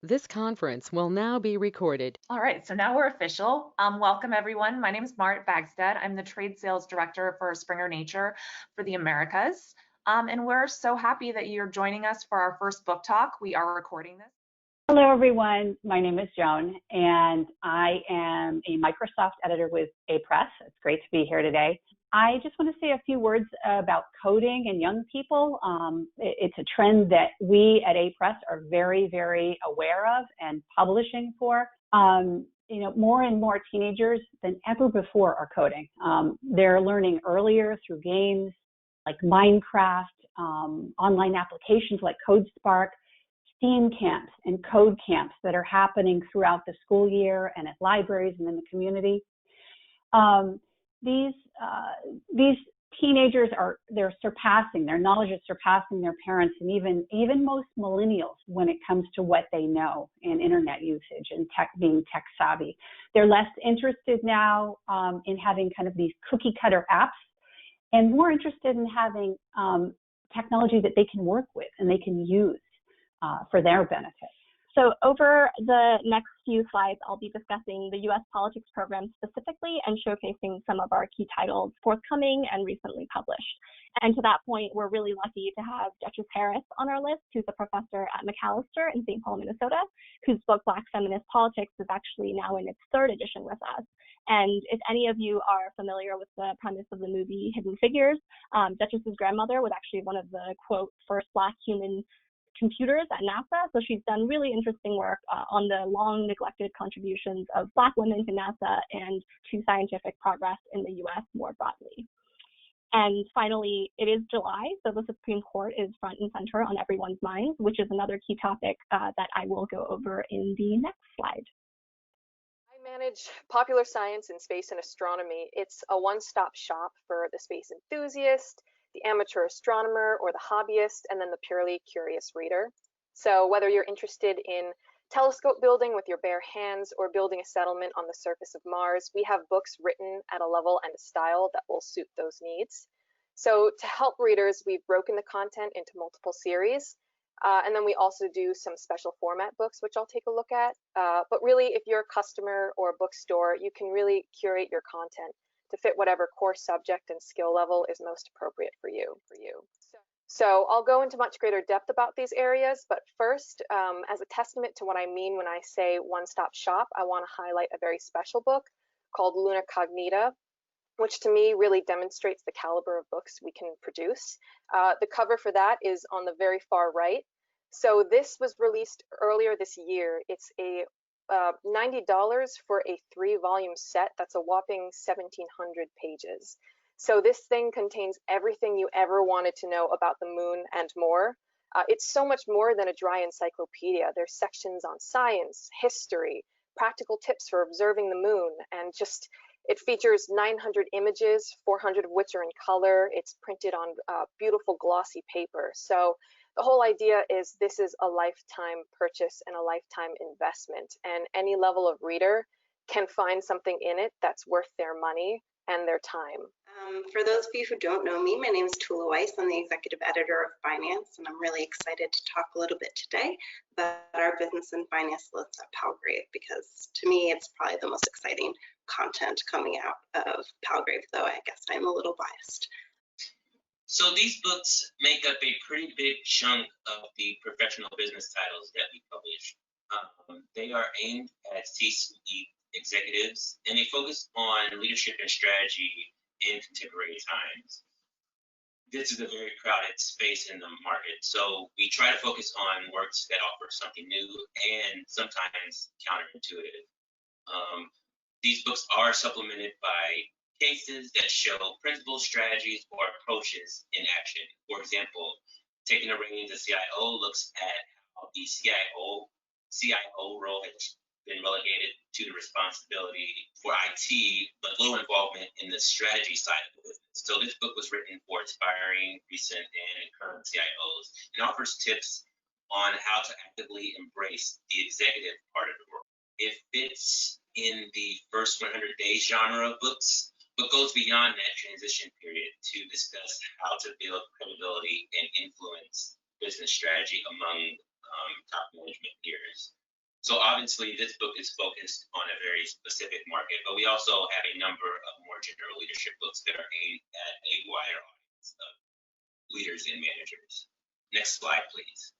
This conference will now be recorded. All right, so now we're official. Welcome everyone. My name is Marit Bagstead. I'm the Trade Sales Director for Springer Nature for the Americas. And we're so happy that you're joining us for our first book talk. We are recording this. Hello, everyone. My name is Joan, and I am a Microsoft editor with A-Press. It's great to be here today. I just want to say a few words about coding and young people. It's a trend that we at A-Press are very, very aware of and publishing for. More and more teenagers than ever before are coding. They're learning earlier through games like Minecraft, online applications like CodeSpark, STEAM camps and code camps that are happening throughout the school year and at libraries and in the community. These teenagers they're surpassing, their knowledge is surpassing their parents and even most millennials when it comes to what they know in internet usage and being tech savvy. They're less interested now in having kind of these cookie cutter apps and more interested in having technology that they can work with and they can use for their benefit. So over the next few slides, I'll be discussing the U.S. politics program specifically and showcasing some of our key titles forthcoming and recently published. And to that point, we're really lucky to have Duchess Harris on our list, who's a professor at Macalester in St. Paul, Minnesota, whose book Black Feminist Politics is actually now in its third edition with us. And if any of you are familiar with the premise of the movie Hidden Figures, Duchess's grandmother was actually one of the, quote, first Black human computers at NASA. So she's done really interesting work on the long neglected contributions of Black women to NASA and to scientific progress in the US more broadly. And finally, it is July, so the Supreme Court is front and center on everyone's minds, which is another key topic that I will go over in the next slide. I manage popular science in space and astronomy. It's a one-stop shop for the space enthusiast, the amateur astronomer, or the hobbyist, and then the purely curious reader. So whether you're interested in telescope building with your bare hands or building a settlement on the surface of Mars, we have books written at a level and a style that will suit those needs. So to help readers, we've broken the content into multiple series. And then we also do some special format books, which I'll take a look at. But really, if you're a customer or a bookstore, you can really curate your content to fit whatever core subject and skill level is most appropriate for you. So I'll go into much greater depth about these areas, but first, as a testament to what I mean when I say one-stop shop, I want to highlight a very special book called Luna Cognita, which to me really demonstrates the caliber of books we can produce. The cover for that is on the very far right. So this was released earlier this year. It's a $90 for a 3-volume set. That's a whopping 1,700 pages. So this thing contains everything you ever wanted to know about the moon and more. It's so much more than a dry encyclopedia. There's sections on science, history, practical tips for observing the moon, and just it features 900 images, 400 of which are in color. It's printed on beautiful glossy paper. So the whole idea is this is a lifetime purchase and a lifetime investment, and any level of reader can find something in it that's worth their money and their time. For those of you who don't know me, my name is Tula Weiss. I'm the executive editor of Finance, and I'm really excited to talk a little bit today about our business and finance list at Palgrave, because to me, it's probably the most exciting content coming out of Palgrave, though I guess I'm a little biased. So these books make up a pretty big chunk of the professional business titles that we publish. They are aimed at C-suite executives, and they focus on leadership and strategy in contemporary times. This is a very crowded space in the market, so we try to focus on works that offer something new and sometimes counterintuitive. These books are supplemented by cases that show principles, strategies, or approaches in action. For example, Taking the Reins as CIO looks at how the CIO role has been relegated to the responsibility for IT, but little involvement in the strategy side of the business. So this book was written for aspiring, recent, and current CIOs and offers tips on how to actively embrace the executive part of the role. It fits in the first 100 days genre of books, but goes beyond that transition period to discuss how to build credibility and influence business strategy among top management peers. So obviously this book is focused on a very specific market, but we also have a number of more general leadership books that are aimed at a wider audience of leaders and managers. Next slide, please.